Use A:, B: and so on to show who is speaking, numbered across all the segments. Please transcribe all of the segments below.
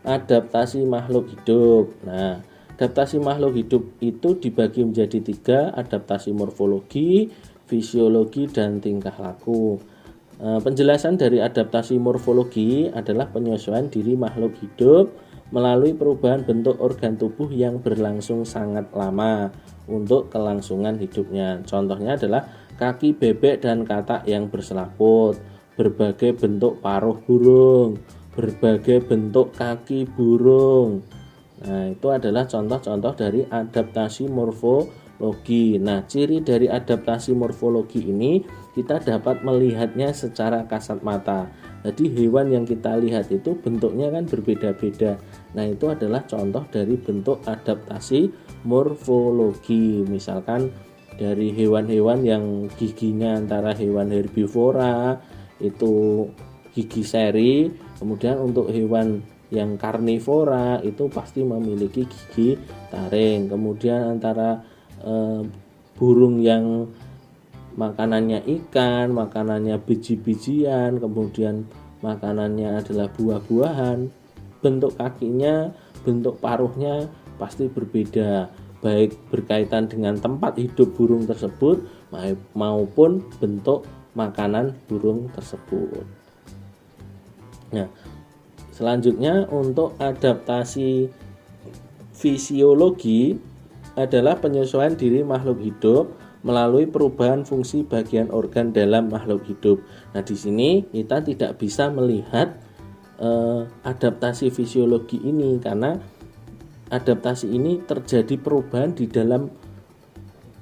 A: adaptasi makhluk hidup. Nah, adaptasi makhluk hidup itu dibagi menjadi 3, adaptasi morfologi, fisiologi, dan tingkah laku. Penjelasan dari adaptasi morfologi adalah penyesuaian diri makhluk hidup melalui perubahan bentuk organ tubuh yang berlangsung sangat lama untuk kelangsungan hidupnya. Contohnya adalah kaki bebek dan katak yang berselaput, berbagai bentuk paruh burung, berbagai bentuk kaki burung. Nah, itu adalah contoh-contoh dari adaptasi morfologi. Nah, ciri dari adaptasi morfologi ini kita dapat melihatnya secara kasat mata. Jadi hewan yang kita lihat itu bentuknya kan berbeda-beda. Nah, itu adalah contoh dari bentuk adaptasi morfologi. Misalkan dari hewan-hewan yang giginya antara hewan herbivora itu gigi seri, kemudian untuk hewan yang karnivora itu pasti memiliki gigi taring. Kemudian antara burung yang makanannya ikan, makanannya biji-bijian, kemudian makanannya adalah buah-buahan, bentuk kakinya, bentuk paruhnya pasti berbeda, baik berkaitan dengan tempat hidup burung tersebut maupun bentuk makanan burung tersebut. Nah, selanjutnya untuk adaptasi fisiologi adalah penyesuaian diri makhluk hidup melalui perubahan fungsi bagian organ dalam makhluk hidup. Nah, di sini kita tidak bisa melihat adaptasi fisiologi ini karena adaptasi ini terjadi perubahan di dalam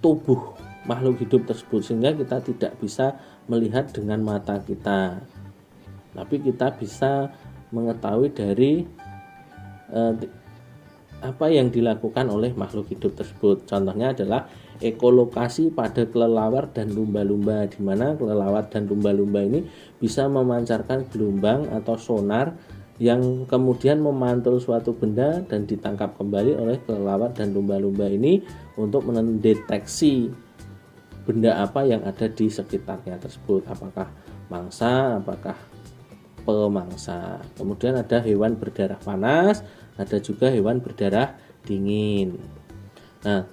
A: tubuh makhluk hidup tersebut sehingga kita tidak bisa melihat dengan mata kita. Tapi kita bisa mengetahui dari apa yang dilakukan oleh makhluk hidup tersebut. Contohnya adalah ekolokasi pada kelelawar dan lumba-lumba, di mana kelelawar dan lumba-lumba ini bisa memancarkan gelombang atau sonar yang kemudian memantul suatu benda dan ditangkap kembali oleh kelelawar dan lumba-lumba ini untuk mendeteksi benda apa yang ada di sekitarnya tersebut, apakah mangsa, apakah pemangsa. Kemudian ada hewan berdarah panas, ada juga hewan berdarah dingin. Nah,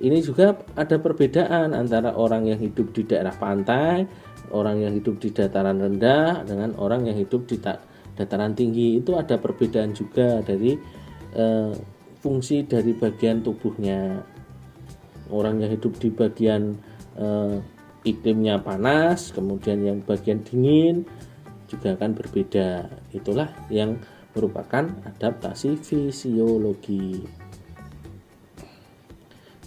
A: ini juga ada perbedaan antara orang yang hidup di daerah pantai, orang yang hidup di dataran rendah dengan orang yang hidup di dataran tinggi. Itu ada perbedaan juga dari fungsi dari bagian tubuhnya. Orang yang hidup di bagian iklimnya panas, kemudian yang bagian dingin juga akan berbeda. Itulah yang merupakan adaptasi fisiologi.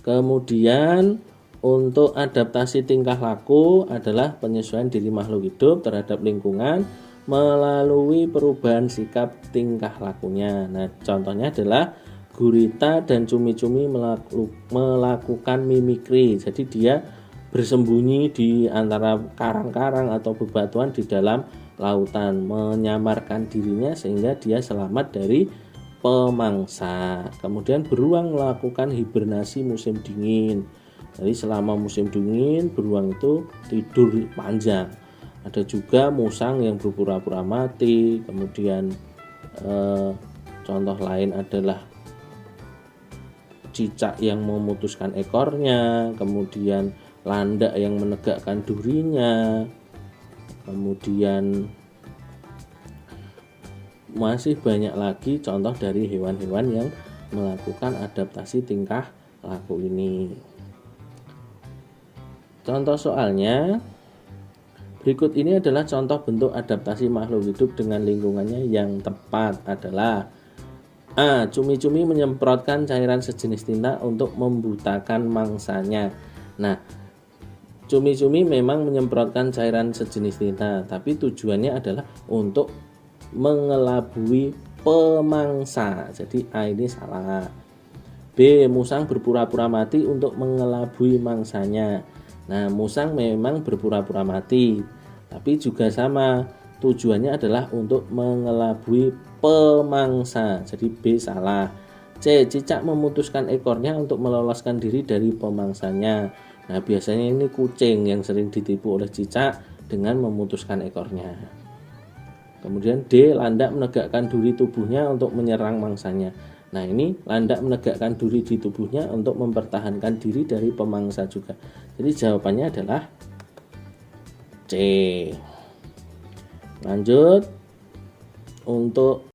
A: Kemudian untuk adaptasi tingkah laku adalah penyesuaian diri makhluk hidup terhadap lingkungan melalui perubahan sikap tingkah lakunya. Nah, contohnya adalah gurita dan cumi-cumi melakukan mimikri. Jadi dia bersembunyi di antara karang-karang atau bebatuan di dalam lautan, menyamarkan dirinya sehingga dia selamat dari pemangsa. Kemudian beruang melakukan hibernasi musim dingin. Jadi selama musim dingin beruang itu tidur panjang. Ada juga musang yang berpura-pura mati. Kemudian contoh lain adalah cicak yang memutuskan ekornya, kemudian landak yang menegakkan durinya, kemudian masih banyak lagi contoh dari hewan-hewan yang melakukan adaptasi tingkah laku ini. Contoh soalnya berikut ini adalah contoh bentuk adaptasi makhluk hidup dengan lingkungannya yang tepat adalah A. Cumi-cumi menyemprotkan cairan sejenis tinta untuk membutakan mangsanya. Nah, cumi-cumi memang menyemprotkan cairan sejenis tinta, tapi tujuannya adalah untuk mengelabui pemangsa. Jadi A ini salah. B. Musang berpura-pura mati untuk mengelabui mangsanya. Nah, musang memang berpura-pura mati, tapi juga sama tujuannya adalah untuk mengelabui pemangsa. Jadi B salah. C. Cicak memutuskan ekornya untuk meloloskan diri dari pemangsanya. Nah, biasanya ini kucing yang sering ditipu oleh cicak dengan memutuskan ekornya. Kemudian D, landak menegakkan duri tubuhnya untuk menyerang mangsanya. Nah, ini landak menegakkan duri di tubuhnya untuk mempertahankan diri dari pemangsa juga. Jadi jawabannya adalah C. Lanjut untuk